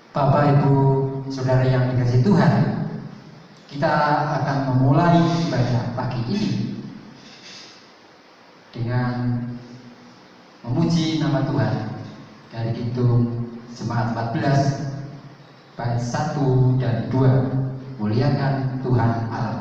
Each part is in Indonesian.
Bapak, Ibu, Saudara yang dikasihi Tuhan, kita akan memulai ibadah pagi ini dengan memuji nama Tuhan dari Kidung Jemaat 14 bait 1 dan 2. Muliakan Tuhan Allah.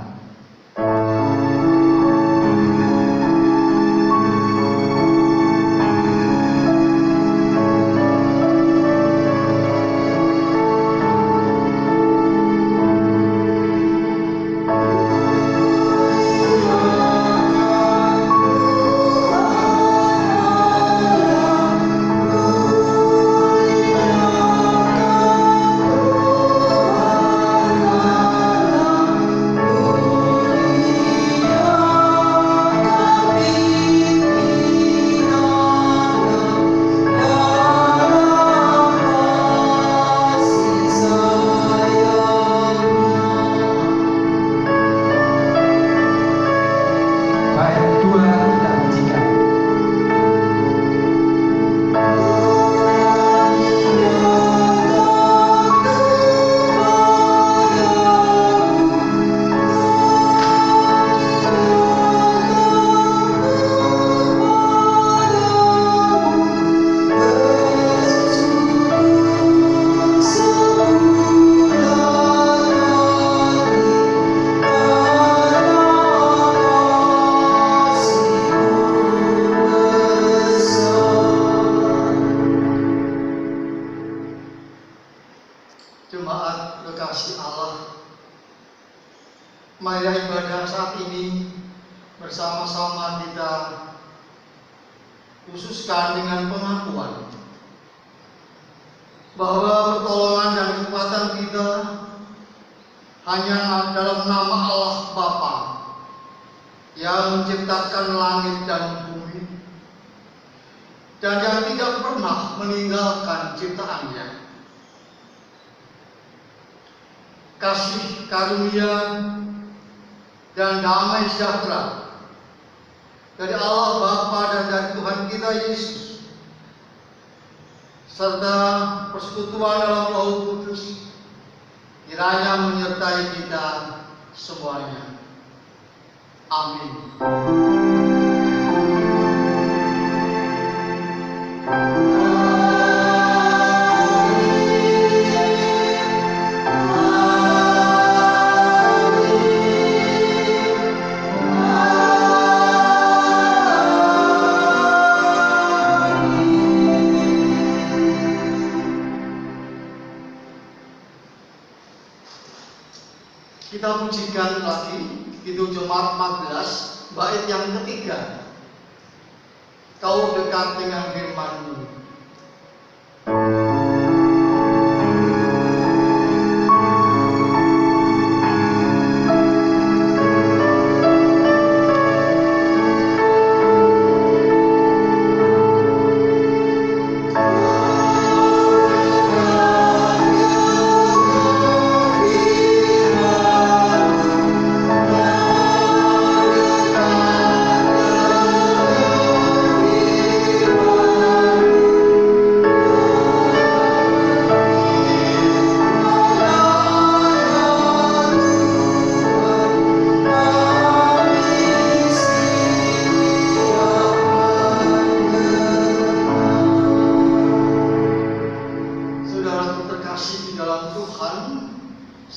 Jemaat kekasih Allah, marilah ibadah saat ini bersama-sama kita khususkan dengan pengakuan bahwa pertolongan dan kekuatan kita hanya dalam nama Allah Bapa yang menciptakan langit dan bumi dan yang tidak pernah meninggalkan ciptaannya. Kasih karunia dan damai sejahtera dari Allah Bapa dan dari Tuhan kita Yesus, serta persekutuan dalam Roh Kudus kiranya menyertai kita semuanya. Amin. Kita pujikan lagi Kidung Jemaat 14 bait yang ketiga. Kau dekat dengan firman-Mu.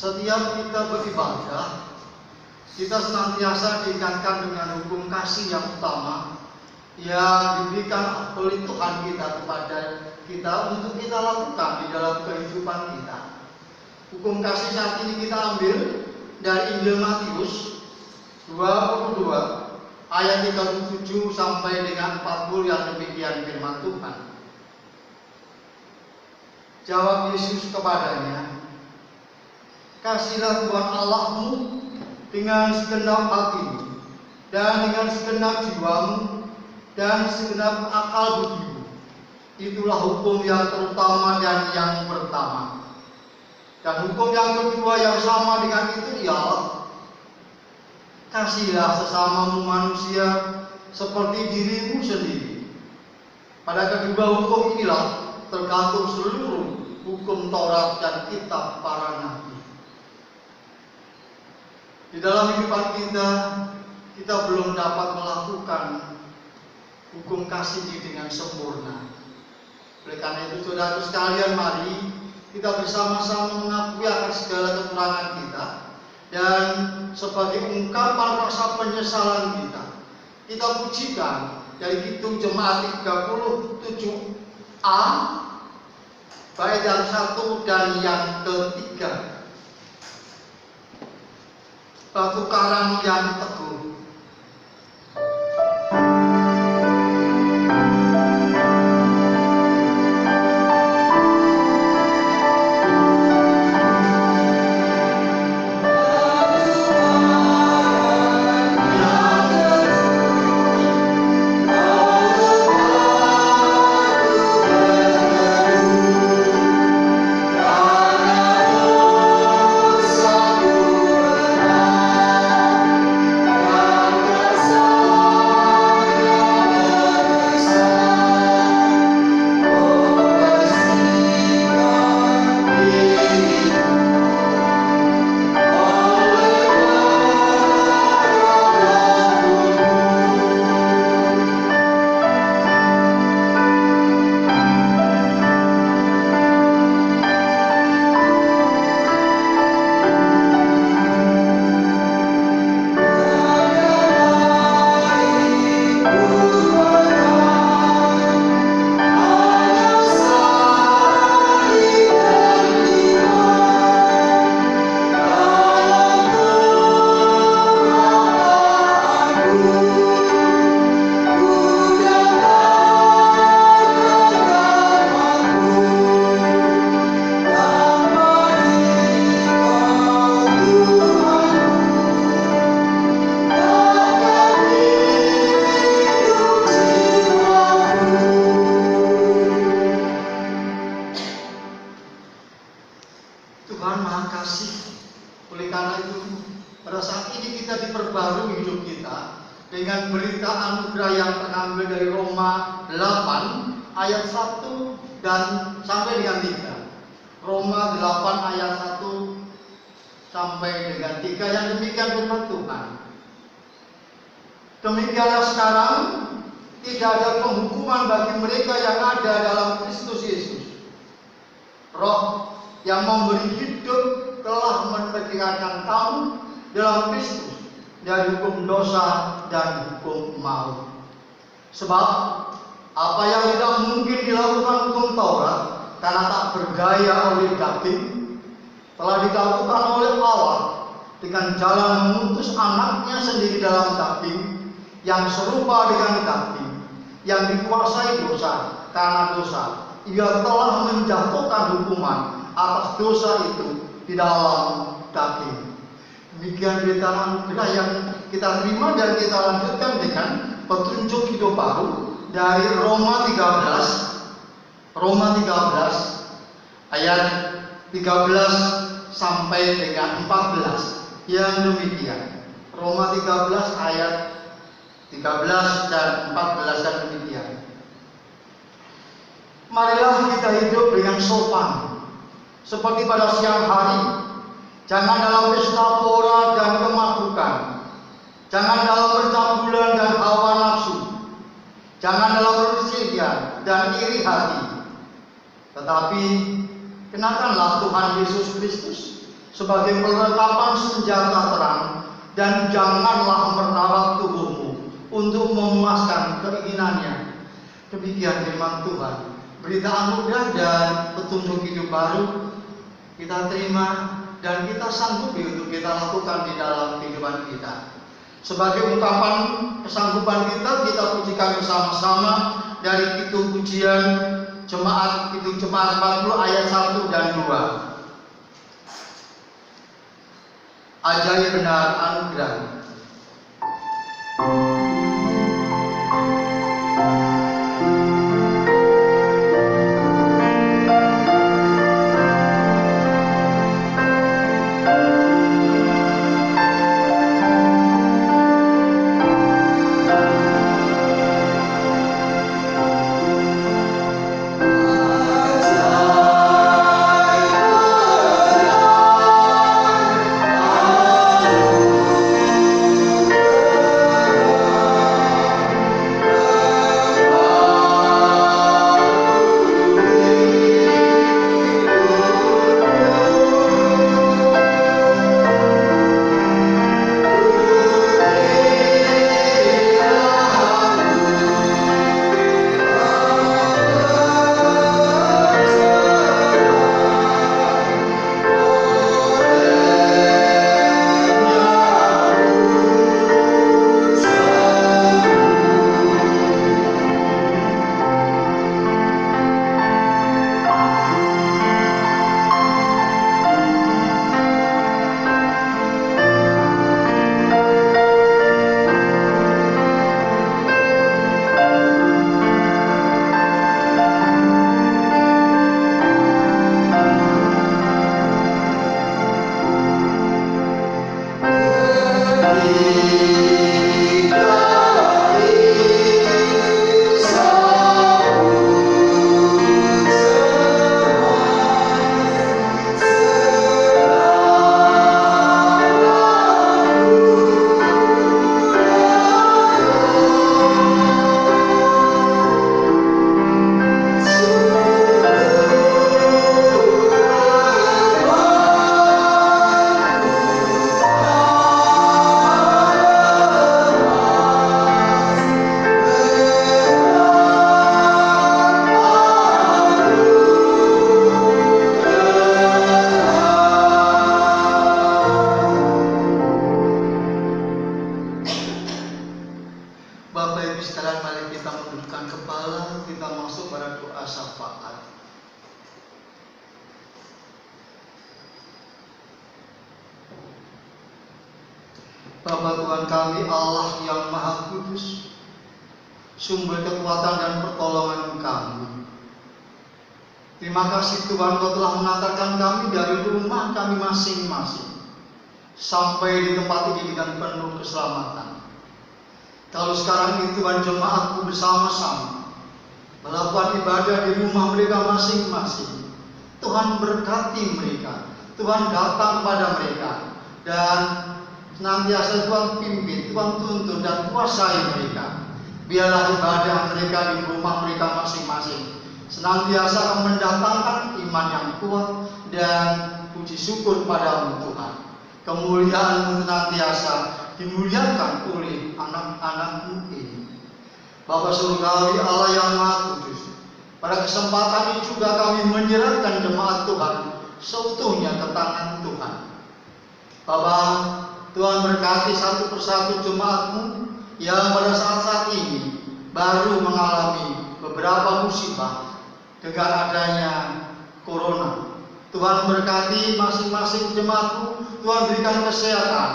Setiap kita beribadah, kita senantiasa diingatkan dengan hukum kasih yang utama yang diberikan oleh Tuhan kita kepada kita untuk kita lakukan di dalam kehidupan kita. Hukum kasih saat ini kita ambil dari Injil Matius 22 ayat 37 sampai dengan 40 yang demikian firman Tuhan. Jawab Yesus kepadanya, kasihlah Tuhan Allahmu dengan segenap hatimu dan dengan segenap jiwamu dan segenap akal budimu. Itulah hukum yang terutama dan yang pertama. Dan hukum yang kedua yang sama dengan itu ialah kasihlah sesamamu manusia seperti dirimu sendiri. Pada kedua hukum inilah tergantung seluruh hukum Taurat dan kitab para nabi. Di dalam kehidupan kita belum dapat melakukan hukum kasih dengan sempurna. Oleh karena itu, saudara sekalian, mari kita bersama-sama mengakui akan segala kekurangan kita, dan sebagai ungkapan rasa penyesalan kita pujikan dari Kidung Jemaat 37A bait yang 1 dan yang ketiga. Batu karang yang teguh. Tuhan Maha Kasih. Oleh karena itu, pada saat ini kita diperbarui hidup kita dengan berita anugerah yang terambil dari Roma 8 ayat 1 dan sampai dengan 3. Roma 8 ayat 1 sampai dengan 3, yang demikian firman Tuhan. Demikianlah sekarang tidak ada penghukuman bagi mereka yang ada dalam Kristus Yesus. Roh yang memberi hidup telah memerdekakan kamu dalam Kristus dari hukum dosa dan hukum maut. Sebab apa yang tidak mungkin dilakukan hukum Taurat karena tak berdaya oleh daging, telah dilakukan oleh Allah dengan jalan mengutus anaknya sendiri dalam daging, yang serupa dengan daging, yang dikuasai dosa. Karena dosa, ia telah menjatuhkan hukuman atas dosa itu di dalam daging. Demikian berita anugerah yang kita terima, dan kita lanjutkan dengan petunjuk hidup baru dari Roma 13 ayat 13 sampai dengan 14, yang demikian. Roma 13 ayat 13 dan 14 dan demikian. Marilah kita hidup dengan sopan seperti pada siang hari. Jangan dalam pesta pora dan kemabukan. Jangan dalam percabulan dan hawa nafsu. Jangan dalam perselisihan dan iri hati. Tetapi kenakanlah Tuhan Yesus Kristus sebagai perlengkapan senjata terang, dan janganlah merawat tubuhmu untuk memuaskan keinginannya. Demikian firman Tuhan. Berita anugerah dan petunjuk hidup baru kita terima dan kita sanggupi untuk kita lakukan di dalam kehidupan kita. Sebagai ungkapan kesanggupan kita pujikan bersama-sama dari Kidung Pujian Jemaat 40 ayat 1 dan 2. Ajaib benar anugerah. Bapak Ibu sekalian, mari kita menundukkan kepala, kita masuk pada doa syafaat. Bapa Tuhan kami, Allah yang Maha Kudus, sumber kekuatan dan pertolongan kami. Terima kasih Tuhan, Kau telah mengantarkan kami dari rumah kami masing-masing sampai di tempat ini dengan penuh keselamatan. Kalau sekarang ini Tuhan, jemaatku bersama-sama melakukan ibadah di rumah mereka masing-masing. Tuhan berkati mereka, Tuhan datang kepada mereka, dan senantiasa Tuhan pimpin, Tuhan tuntun dan kuasai mereka. Biarlah ibadah mereka di rumah mereka masing-masing senantiasa mendatangkan iman yang kuat dan puji syukur padamu Tuhan. Kemuliaan-Mu senantiasa dimuliakan oleh anak-anak-Mu ini. Bapa Surgawi, Allah yang Maha Kudus, pada kesempatan ini juga kami menyerahkan jemaat Tuhan seutuhnya ke tangan Tuhan. Bapa, Tuhan berkati satu persatu jemaat-Mu yang pada saat-saat ini baru mengalami beberapa musibah dengan adanya corona. Tuhan berkati masing-masing jemaat-Mu, Tuhan berikan kesehatan,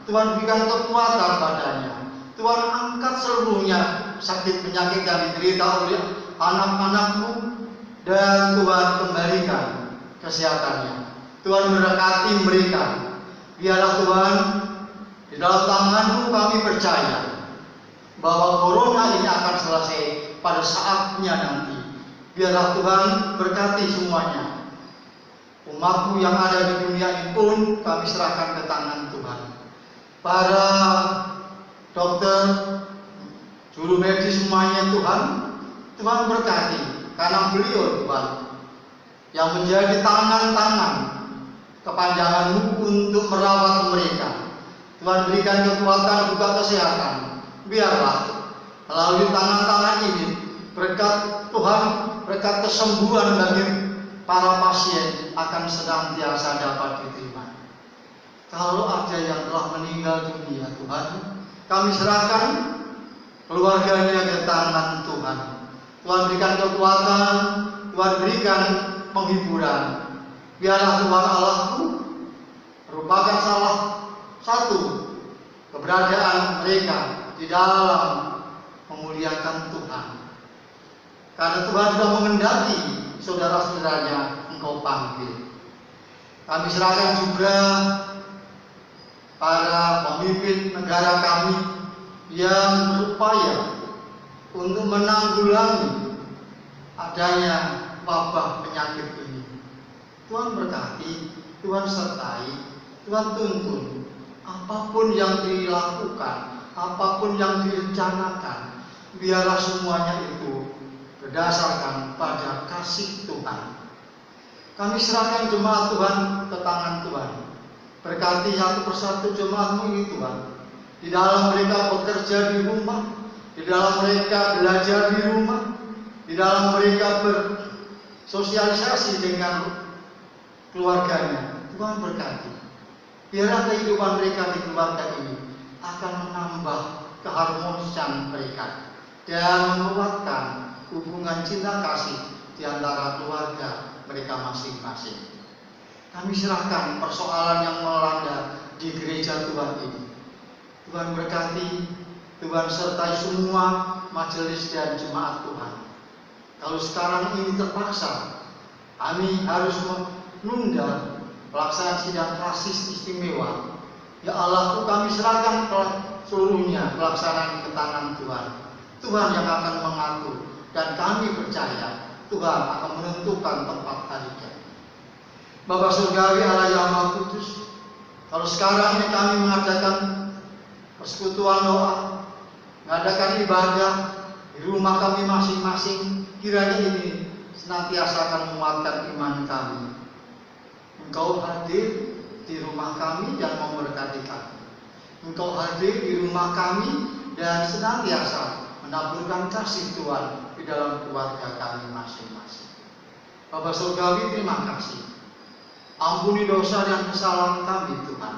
Tuhan berikan kekuatan padanya. Tuhan angkat seluruhnya sakit penyakit yang diderita oleh anak-anak-Mu, dan Tuhan kembalikan kesehatannya. Tuhan berkati mereka. Biarlah Tuhan, di dalam tangan-Mu kami percaya bahwa corona ini akan selesai pada saatnya nanti. Biarlah Tuhan berkati semuanya. Umat-Mu yang ada di dunia ini pun kami serahkan ke tangan Tuhan. Para dokter, juru medis semuanya Tuhan, Tuhan berkati, karena beliau Tuhan yang menjadi tangan-tangan kepanjangan-Mu untuk merawat mereka. Tuhan berikan kekuatan juga kesehatan. Biarlah melalui tangan-tangan ini berkat Tuhan, berkat kesembuhan bagi para pasien akan senantiasa dapat diterima. Kalau ada yang telah meninggal dunia Tuhan, kami serahkan keluarganya ke tangan Tuhan. Tuhan berikan kekuatan, Tuhan berikan penghiburan. Biarlah Tuhan Allah-Ku merupakan salah satu keberadaan mereka di dalam memuliakan Tuhan. Karena Tuhan sudah mengendaki saudara-saudaranya Engkau panggil. Kami serahkan juga para pemimpin negara kami yang berupaya untuk menanggulangi adanya wabah penyakit ini. Tuhan berkati, Tuhan sertai, Tuhan tuntun. Apapun yang dilakukan, apapun yang direncanakan, biarlah semuanya itu berdasarkan pada kasih Tuhan. Kami serahkan jemaat Tuhan ke tangan Tuhan. Berkati satu persatu jemaat-Mu ini Tuhan. Di dalam mereka bekerja di rumah, di dalam mereka belajar di rumah, di dalam mereka bersosialisasi dengan keluarganya. Tuhan berkati. Biarlah kehidupan mereka di keluarga ini akan menambah keharmonisan mereka dan menguatkan hubungan cinta kasih di antara keluarga mereka masing-masing. Kami serahkan persoalan yang melanda di gereja Tuhan ini. Tuhan berkati, Tuhan sertai semua majelis dan jemaat Tuhan. Kalau sekarang ini terpaksa, kami harus menunda pelaksanaan sidang kasis istimewa Ya Allahku, kami serahkan seluruhnya pelaksanaan ke tangan Tuhan. Tuhan yang akan mengatur, dan kami percaya Tuhan akan menentukan tempat harinya. Bapa Surgawi, Allah yang Maha Kudus, kalau sekarang ini kami mengadakan persekutuan doa, mengadakan ibadah di rumah kami masing-masing, kiranya ini senantiasa akan menguatkan iman kami. Engkau hadir di rumah kami dan memberkati kami. Engkau hadir di rumah kami dan senantiasa menaburkan kasih Tuhan di dalam keluarga kami masing-masing. Bapa Surgawi, terima kasih. Ampuni dosa dan kesalahan kami Tuhan.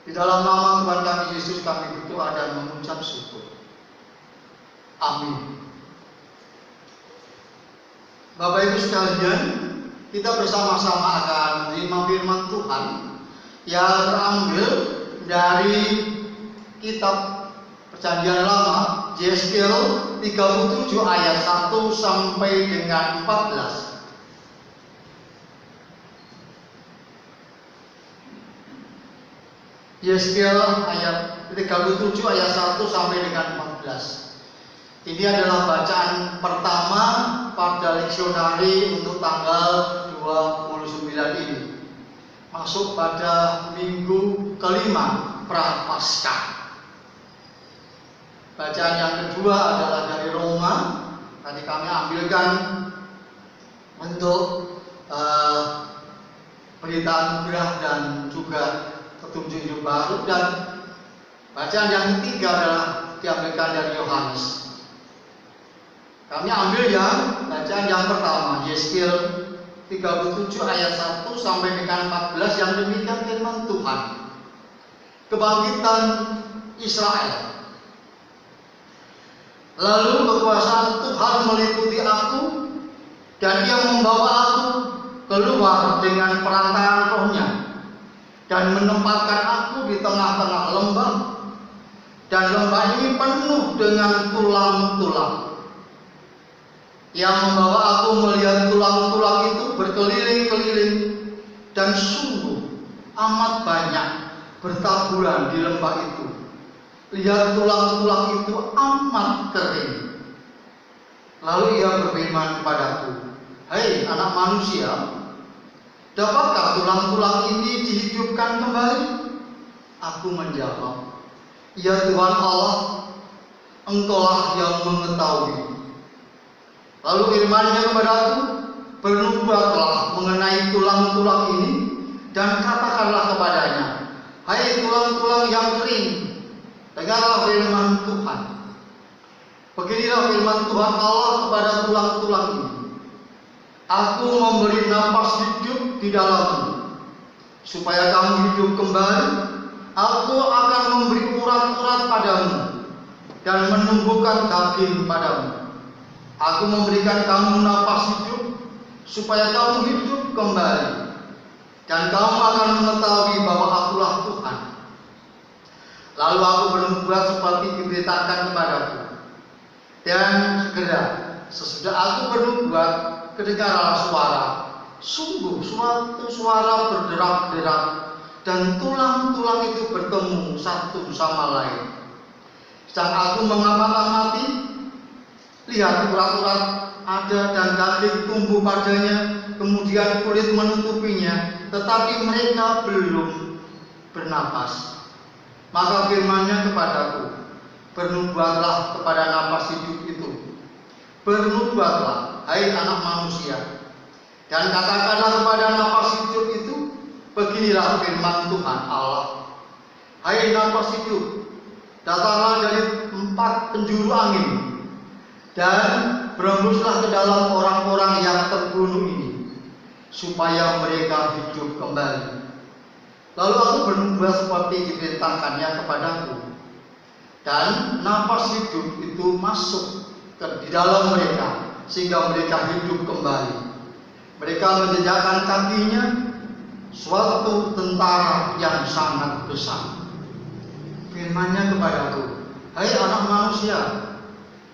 Di dalam nama Tuhan kami Yesus kami berdoa dan mengucap syukur. Amin. Bapak Ibu sekalian, kita bersama-sama akan menerima firman Tuhan yang terambil dari kitab Perjanjian Lama, Yesaya 37 ayat 1 sampai dengan 14. Yesaya ayat 37 ayat 1 sampai dengan 14. Ini adalah bacaan pertama pada leksionari untuk tanggal 29 ini. Masuk pada minggu kelima Prapaskah. Bacaan yang kedua adalah dari Roma. Tadi kami ambilkan untuk berita anugerah dan juga petunjuk hidup baru, dan bacaan yang ketiga adalah diambilkan dari Yohanes. Kami ambil yang bacaan yang pertama, Yesaya 37 ayat 1 sampai dengan 14, yang demikian firman Tuhan. Kebangkitan Israel. Lalu kekuasaan Tuhan meliputi aku, dan Ia membawa aku keluar dengan perantaraan Roh-Nya, dan menempatkan aku di tengah-tengah lembah, dan lembah ini penuh dengan tulang-tulang. Yang membawa aku melihat tulang-tulang itu berkeliling-keliling, dan sungguh amat banyak bertaburan di lembah itu. Lihat, tulang-tulang itu amat kering. Lalu Ia berfirman kepadaku, "Hai anak manusia, dapatkah tulang-tulang ini dihidupkan kembali?" Aku menjawab, "Ya Tuhan Allah, Engkaulah yang mengetahui." Lalu firman-Nya kepadaku, "Bernubuatlah mengenai tulang-tulang ini, dan katakanlah kepadanya, hai tulang-tulang yang kering, dengarlah firman Tuhan. Beginilah firman Tuhan Allah kepada tulang-tulang ini. Aku memberi napas hidup di dalammu, supaya kamu hidup kembali. Aku akan memberi urat-urat padamu, dan menumbuhkan daging padamu. Aku memberikan kamu napas hidup, supaya kamu hidup kembali, dan kamu akan mengetahui bahwa Akulah Tuhan. Lalu aku bernubuat seperti diberitakan kepadaku. Dan segera sesudah aku bernubuat, kedengaranlah suara, sungguh suatu suara berderak-derak, dan tulang-tulang itu bertemu satu sama lain. Sedang aku mengamati, lihat urat-urat ada dan daging tumbuh padanya, kemudian kulit menutupinya, tetapi mereka belum bernapas. Maka firman-Nya kepadaku, bernubuatlah kepada napas hidup itu. Bernubuatlah, hai anak manusia, dan katakanlah kepada napas hidup itu, beginilah firman Tuhan Allah. Hai napas hidup, datanglah dari 4 penjuru angin, dan berembuslah ke dalam orang-orang yang terbunuh ini, supaya mereka hidup kembali. Lalu aku bernubuat seperti diperintahkannya kepadaku, dan napas hidup itu masuk di dalam mereka, sehingga mereka hidup kembali. Mereka menjejakkan kakinya suatu tentara yang sangat besar. Firman-Nya kepadaku, hai anak manusia,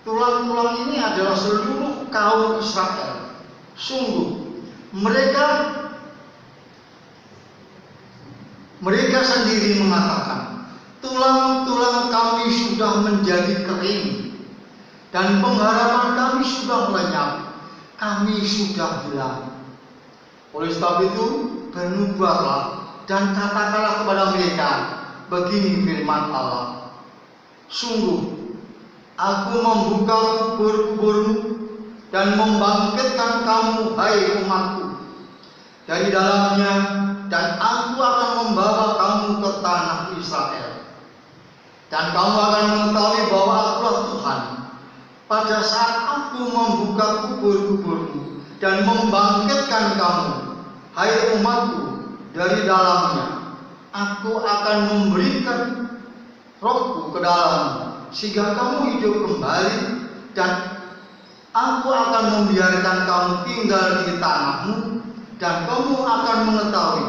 tulang-tulang ini adalah seluruh kaum Israel. Sungguh mereka Mereka sendiri mengatakan, tulang-tulang kami sudah menjadi kering, dan pengharapan kami sudah lenyap, kami sudah hilang. Oleh sebab itu, bernubuatlah dan katakanlah kepada mereka, begini firman Allah, sungguh, aku membuka kubur-kuburmu dan membangkitkan kamu, hai umatku, dari dalamnya, dan aku akan membawa kamu ke tanah Israel. Dan kamu akan mengetahui bahwa akulah Tuhan, pada saat aku membuka kubur-kuburmu dan membangkitkan kamu, hai umatku, dari dalamnya. Aku akan memberikan rohku ke dalammu, sehingga kamu hidup kembali, dan aku akan membiarkan kamu tinggal di tanahmu, dan kamu akan mengetahui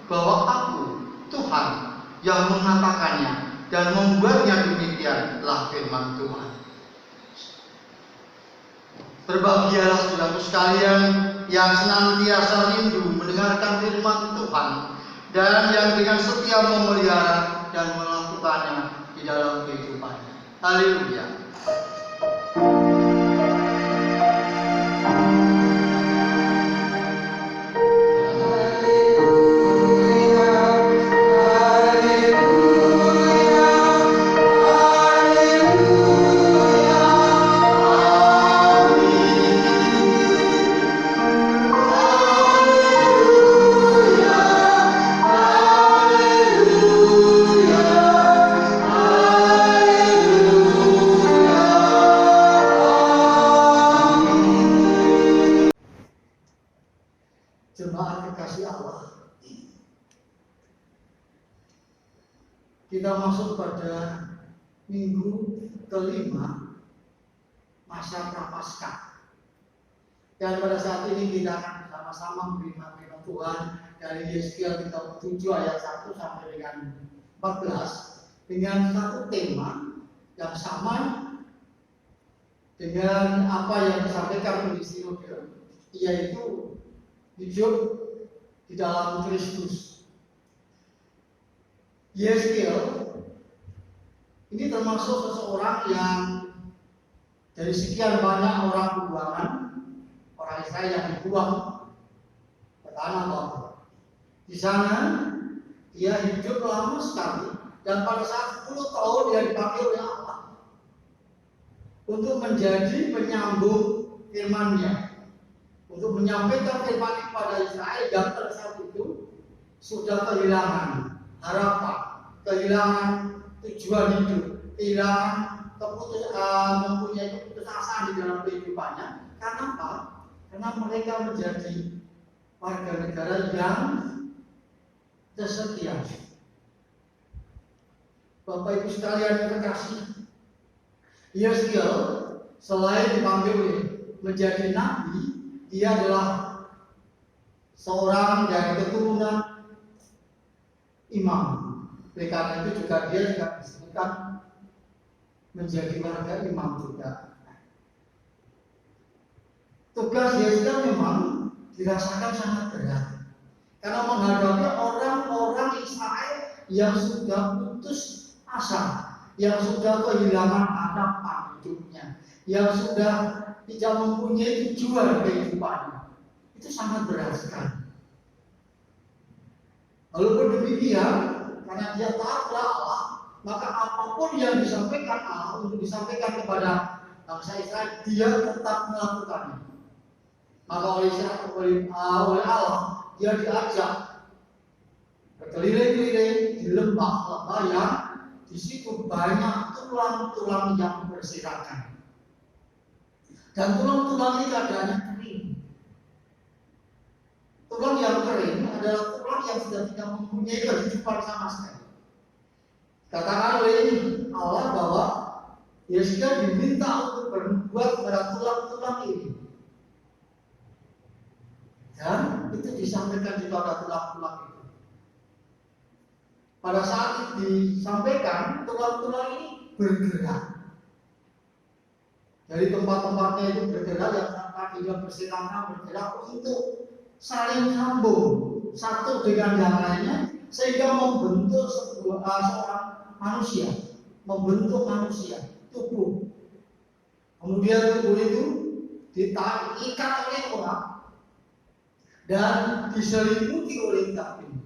bahwa aku Tuhan yang mengatakannya dan membuatnya demikianlah firman Tuhan. Berbahagialah saudaraku sekalian yang senantiasa rindu mendengarkan firman Tuhan dan yang dengan setia memelihara dan melakukannya di dalam kehidupannya. Haleluya. Jemaat kekasih Allah, kita masuk pada minggu kelima masa Prapaskah, dan pada saat ini kita akan bersama-sama menerima firman Tuhan dari Yeskiel kitab 7 ayat 1 sampai dengan 14 dengan satu tema yang sama dengan apa yang disampaikan oleh Sinode, yaitu hidup di dalam Kristus. Yeskiel ini termasuk seseorang yang dari sekian banyak orang buangan, orang Israel yang dibuang ke tanah Babel. Di sana dia hidup lama sekali, dan pada saat 10 tahun dia dipakai oleh Allah untuk menjadi penyambung firman-Nya, untuk menyampaikan firman kepada Israel, dan pada saat itu sudah kehilangan harapan, kehilangan tujuan hidup, kehilangan mempunyai keputusasaan di dalam kehidupannya. Karena apa? Karena mereka menjadi warga negara yang tersetia. Bapak Ibu sekalian yang terkasih, Yeskiel selain dipanggil menjadi nabi, dia adalah seorang dari keturunan imam. Oleh karena itu juga dia disebutkan menjadi warga imam juga. Tugas Yeskiel memang dirasakan sangat berat, karena menghadapi orang-orang Israel yang sudah putus asa, yang sudah kehilangan harapan hidupnya, yang sudah tidak mempunyai tujuan kehidupannya. Itu sangat berat sekali. Walaupun demikian, karena dia taat kepada Allah, maka apapun yang disampaikan Allah untuk disampaikan kepada bangsa Israel, dia tetap melakukannya. Maka oleh Allah, dia diajak berkeliling-keliling di lembah-lembah yang di situ banyak tulang-tulang yang berserakan. Dan tulang-tulang ini keadaannya kering. Tulang yang kering adalah tulang yang sudah tidak mempunyai kehidupan sama sekali. Katakan oleh Allah bahwa Yeskiel diminta untuk berbuat pada tulang-tulang ini. Dan itu disampaikan juga pada tulang-tulang itu. Pada saat itu disampaikan, tulang-tulang ini bergerak. Dari tempat-tempatnya itu bergerak, yang tadinya berserakan bergerak untuk saling sambung satu dengan yang lainnya, sehingga membentuk seorang manusia, membentuk manusia, tubuh. Kemudian tubuh itu diikat oleh orang dan diselimuti oleh kambing.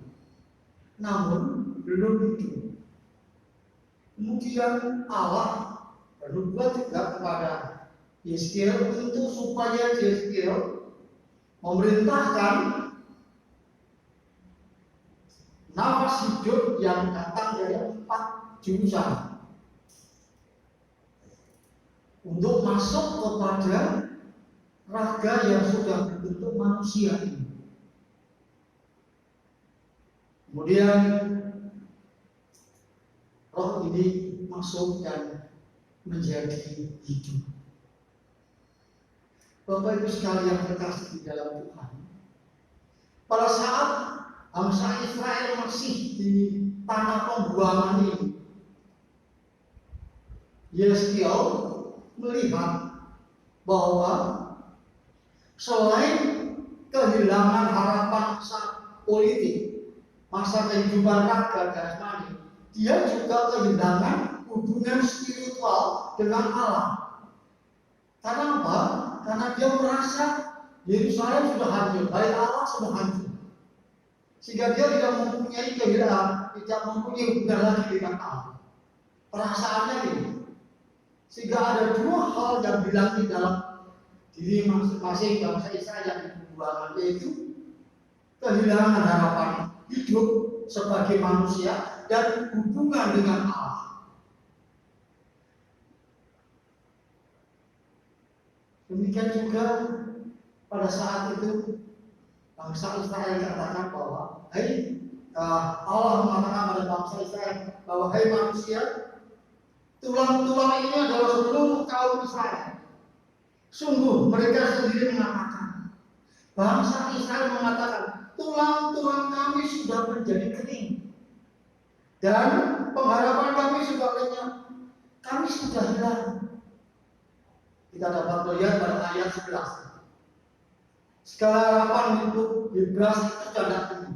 Namun belum itu. Kemudian Allah bernubuat juga kepada Yeskiel untuk supaya Yeskiel memerintahkan nafas hidup yang datang dari 4 jurusan untuk masuk kepada raga yang sudah berbentuk manusia ini. Kemudian roh ini masuk dan menjadi hidup. Bapak Ibu sekalian terkasih di dalam Tuhan, pada saat bangsa Israel masih di tanah pembuangan ini, Yeskiel melihat bahwa selain kehilangan harapan masa politik, masa kehidupan raga jasmani, dia juga kehilangan hubungan spiritual dengan Allah. Karena apa? Karena dia merasa Yerusalem sudah hancur, bait Allah sudah hancur, sehingga dia tidak mempunyai tidak mempunyai hubungan lagi dengan Allah. Perasaannya ini, sehingga ada 2 hal yang bilang di dalam diri masing-masing bangsa Israel yang dibuang, yaitu kehilangan harapan hidup sebagai manusia dan hubungan dengan Allah. Demikian juga pada saat itu bangsa Israel katakan bahwa Allah mengatakan pada bangsa Israel bahwa hai manusia, tulang-tulang ini adalah seluruh kaum Israel. Sungguh mereka sendiri mengatakan, bangsa Israel mengatakan, tulang-tulang kami sudah menjadi kering dan pengharapan kami sudah lenyap, kami sudah hilang. Kita dapat melihat pada ayat 11. Segala harapan untuk bebas itu sudah datang.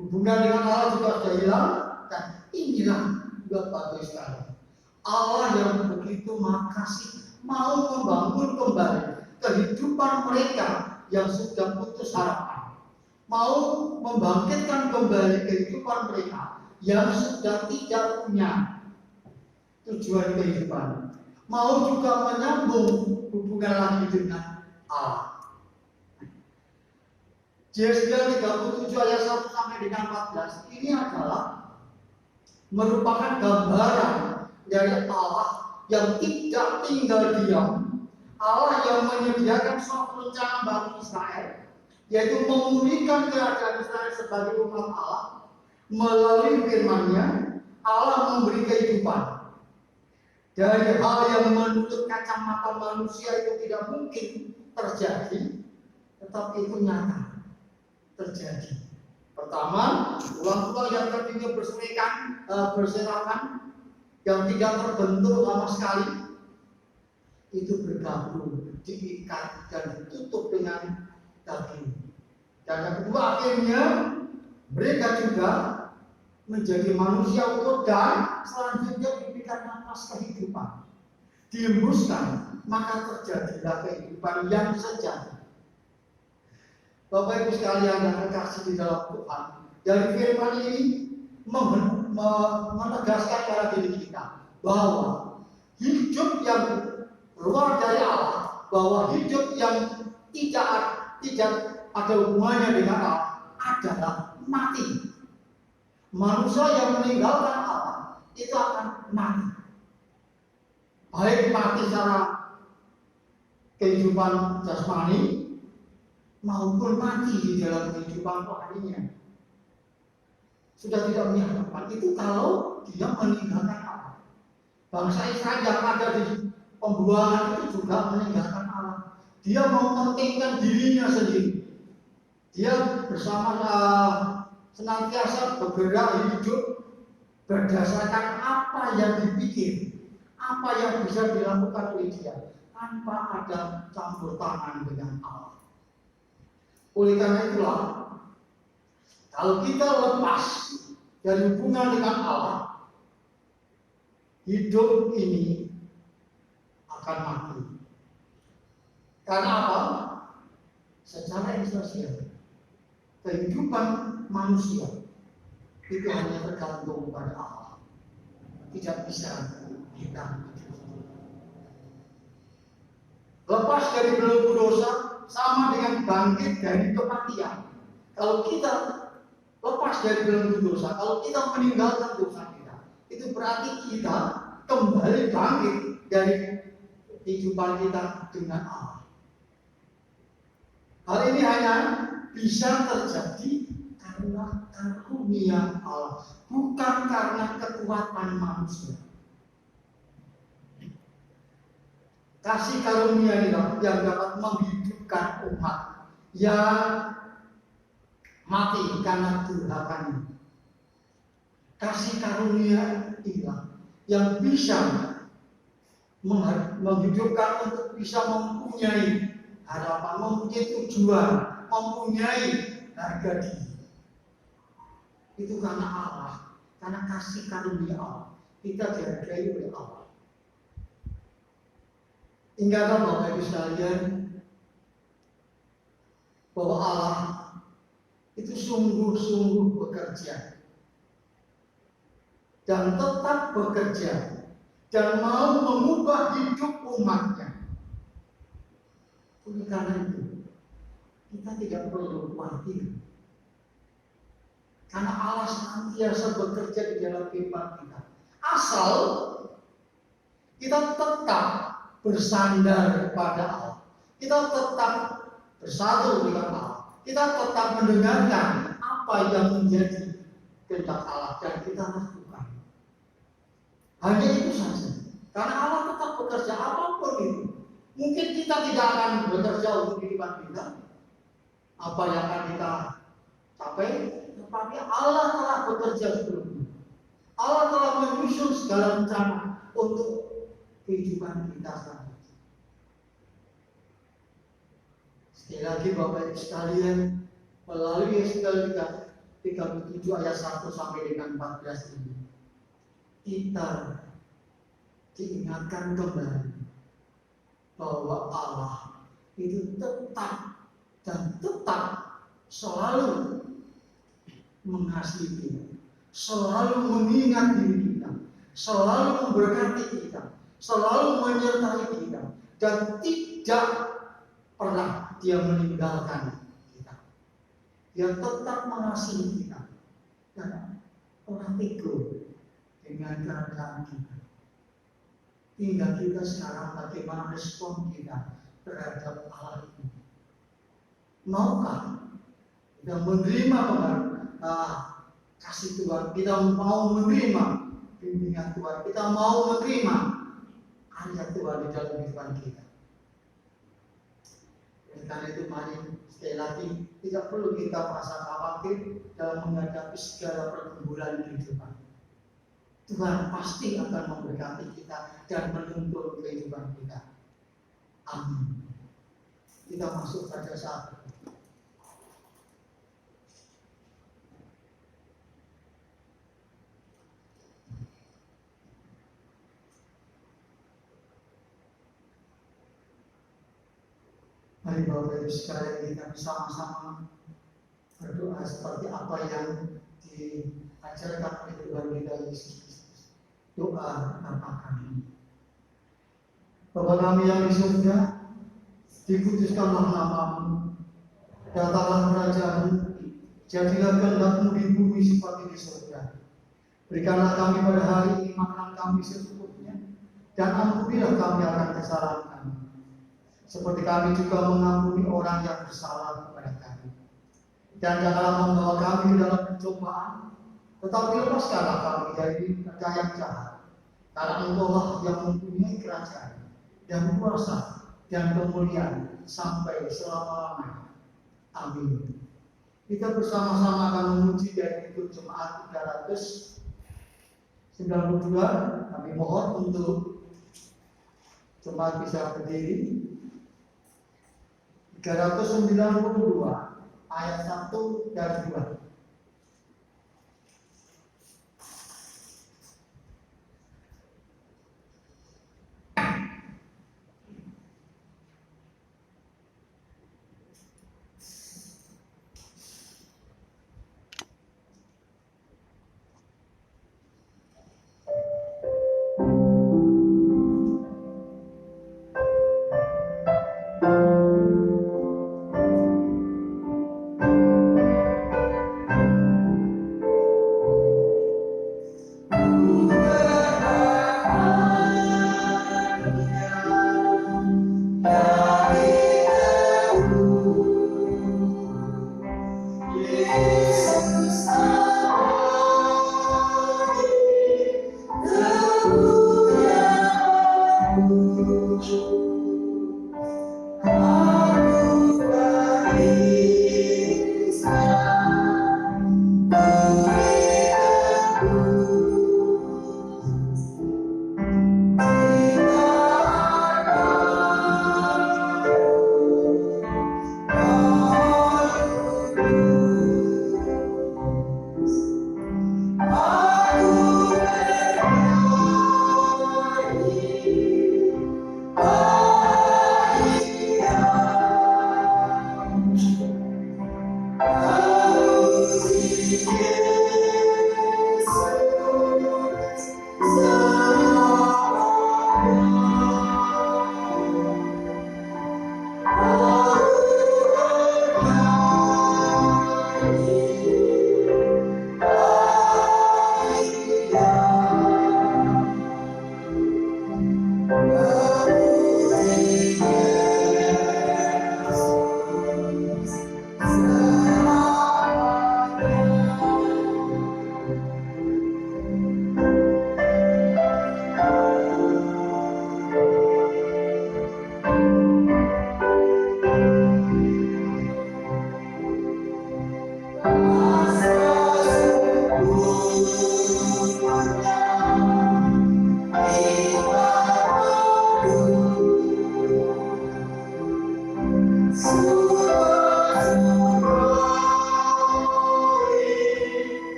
Hubungan dengan Allah juga sudah hilang, dan inilah buat batu Israel. Allah yang begitu maha kasih mau membangun kembali kehidupan mereka yang sudah putus harapan, mau membangkitkan kembali kehidupan mereka yang sudah tidak punya tujuan kehidupan, mau juga menyambung hubungan lagi dengan Allah. Yeskiel 37 ayat 1 sampai dengan 14 ini adalah merupakan gambaran dari Allah yang tidak tinggal diam, Allah yang menyediakan suatu rencana bagi Israel, yaitu memulihkan keadaan Israel sebagai umat Allah. Melalui firman-Nya, Allah memberi kehidupan dari hal yang menurut kacamata manusia itu tidak mungkin terjadi, tetapi itu nyata terjadi. Pertama, tulang-tulang yang tadinya berserakan, yang tidak terbentuk sama sekali, itu bergabung, diikat dan ditutup dengan daging. Dan yang kedua, akhirnya mereka juga menjadi manusia utuh dan selanjutnya diberikan nafas kehidupan, dihembuskan, maka terjadilah kehidupan yang sejati. Bapak Ibu sekalian yang terkasih di dalam Tuhan, dari firman ini menegaskan pada diri kita bahwa hidup yang keluar dari Allah, bahwa hidup yang tidak ada hubungannya dengan Allah adalah mati. Manusia yang meninggalkan Allah itu akan mati, baik mati secara kehidupan jasmani maupun mati di dalam kehidupan rohaninya. Sudah tidak punya harapan itu kalau dia meninggalkan Allah. Bangsa Israel yang ada di pembuangan itu juga meninggalkan Allah. Dia mementingkan dirinya sendiri. Dia senantiasa bergerak hidup berdasarkan apa yang dipikir, apa yang bisa dilakukan oleh dia, tanpa ada campur tangan dengan Allah. Oleh karena itulah Kalau kita lepas dari hubungan dengan Allah, hidup ini akan mati. Karena apa? Secara sosial, kehidupan manusia itu hanya tergantung pada Allah. Tidak bisa kita lepas dari belenggu dosa, sama dengan bangkit dari kematian. Kalau kita lepas dari belenggu dosa, kalau kita meninggalkan dosa kita, itu berarti kita kembali bangkit dari kehidupan kita dengan Allah. Hal ini hanya bisa terjadi karena karunia Allah, bukan karena kekuatan manusia. Kasih karunia inilah yang dapat menghidupkan umat yang mati karena durhakannya. Kasih karunia inilah yang bisa menghidupkan untuk bisa mempunyai harapan, mempunyai tujuan, mempunyai harga diri. Itu karena Allah, karena kasih karunia Allah. Kita dihargai oleh Allah. Ingatlah Bapak Ibu sekalian bahwa Allah itu sungguh-sungguh bekerja dan tetap bekerja dan mau mengubah hidup umatnya. Oleh karena itu kita tidak perlu khawatir, karena Allah senantiasa bekerja di dalam kehidupan kita, asal kita tetap bersandar pada Allah, kita tetap bersatu dengan Allah, kita tetap mendengarkan apa yang menjadi kehendak Allah dan kita lakukan. Hanya itu saja. Karena Allah tetap bekerja apapun itu. Mungkin kita tidak akan bekerja untuk kehidupan kita, apa yang akan kita capai, tetapi Allah telah bekerja sebelumnya. Allah telah menyusun segala rencana untuk kehidupan kita selanjutnya. Sekali lagi Bapak Ibu sekalian, melalui Yesaya 37 ayat 1 sampai dengan 14 ini, kita diingatkan kembali bahwa Allah itu tetap dan tetap selalu mengasihi kita, selalu mengingat diri kita, selalu memberkati kita, selalu menyertai kita, dan tidak pernah Dia meninggalkan kita. Dia tetap mengasihi kita dan orang teguh dengan keadaan kita. Tinggal kita sekarang bagaimana respon kita terhadap Allah ini. Maukah kita menerima kasih Tuhan, kita mau menerima bimbingan Tuhan, kita mau menerima karya Tuhan di dalam kehidupan kita. Oleh karena itu mari sekali lagi tidak perlu kita merasa khawatir dalam menghadapi segala pergumulan kehidupan. Tuhan pasti akan memberkati kita dan menuntun kehidupan kita. Amin. Kita masuk pada saat mari Bapak Ibu sekalian, kita bersama-sama berdoa seperti apa yang diajarkan oleh Tuhan kita Yesus Kristus. Doa Bapa kami. Bapa kami yang di surga, dikuduskanlah nama-Mu, datanglah kerajaan-Mu, jadilah kehendak-Mu di bumi seperti di surga. Berikanlah kami pada hari ini makanan kami secukupnya, dan ampunilah kami akan kesalahan kami, seperti kami juga mengampuni orang yang bersalah kepada kami. Dan janganlah membawa kami ke dalam pencobaan, tetapi lepaskanlah kami dari yang jahat. Karena Engkau-lah yang mempunyai kerajaan dan kuasa dan kemuliaan sampai selama-lamanya. Amin. Kita bersama-sama akan memuji dari Ibu Jemaat 392. Kami mohon untuk jemaat bisa berdiri. 392 ayat 1 dan 2.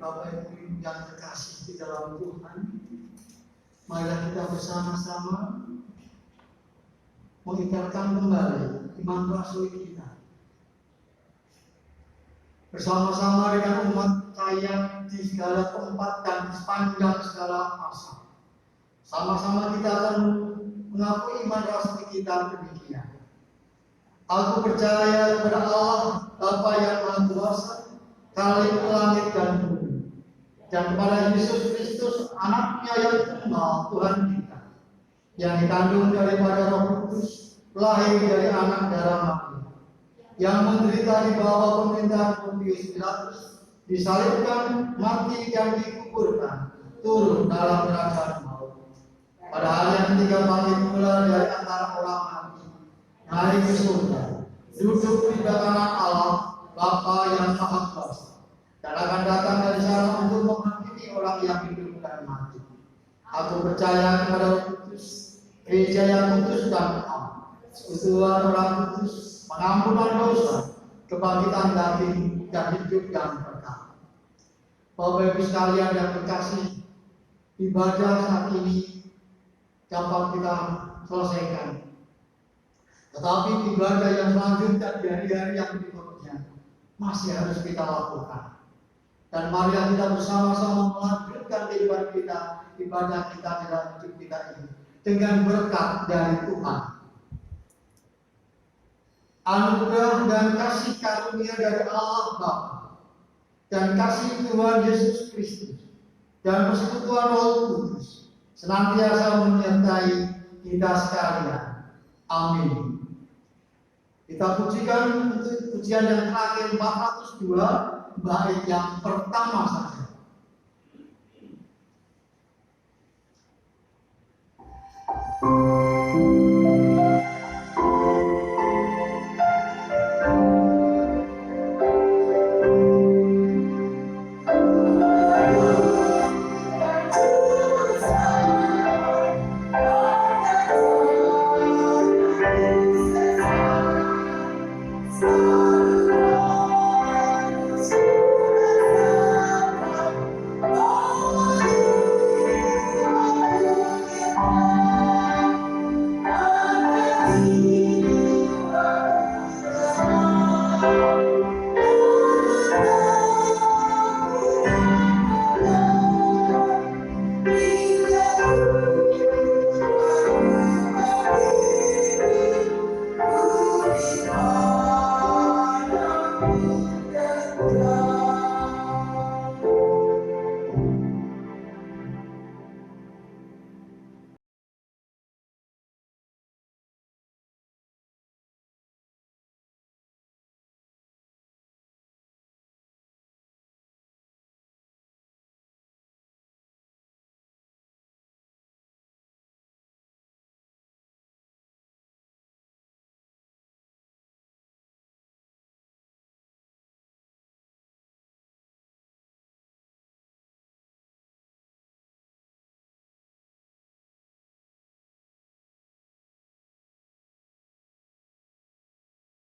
Bapak Ibu yang terkasih di dalam Tuhan, marilah kita bersama-sama mengikarkan kembali iman Katolik kita. Bersama-sama dengan umat percaya di segala tempat dan di sepanjang segala masa. Sama-sama kita akan mengakui iman Katolik kita demikian. Aku percaya kepada Allah, Bapa yang Maha Kuasa, Khalik langit dan bumi, dan kepada Yesus Kristus, Anaknya yang tunggal, Tuhan kita, yang dikandung daripada Roh Kudus, lahir dari anak darah Maria, yang menderita di bawah pemerintahan Pontius Pilatus, disalibkan, mati dan dikuburkan, turun dalam kerajaan maut. Pada hari yang ketiga bangkit pula dari antara orang mati, naik ke surga, duduk di kanan Allah, Bapa yang Maha Kuasa, dan akan datang dari sana untuk menghakimi orang yang hidup dan mati. Aku percaya kepada Roh Kudus, gereja yang kudus dan am, persekutuan orang kudus, pengampunan dosa, kebangkitan daging, dan hidup yang kekal. Bapak Ibu sekalian yang terkasih, ibadah saat ini dapat kita selesaikan. Tetapi ibadah yang selanjutnya di hari-hari yang berikutnya masih harus kita lakukan. Dan mari kita bersama-sama melanjutkan kehidupan kita, ibadah kita dalam hidup kita ini dengan berkat dari Tuhan. Anugerah dan kasih karunia dari Allah Bapa dan kasih Tuhan Yesus Kristus dan persekutuan Roh Kudus senantiasa menyertai kita sekalian. Amin. Kita pujikan untuk pujian yang terakhir 402 bait yang pertama saja.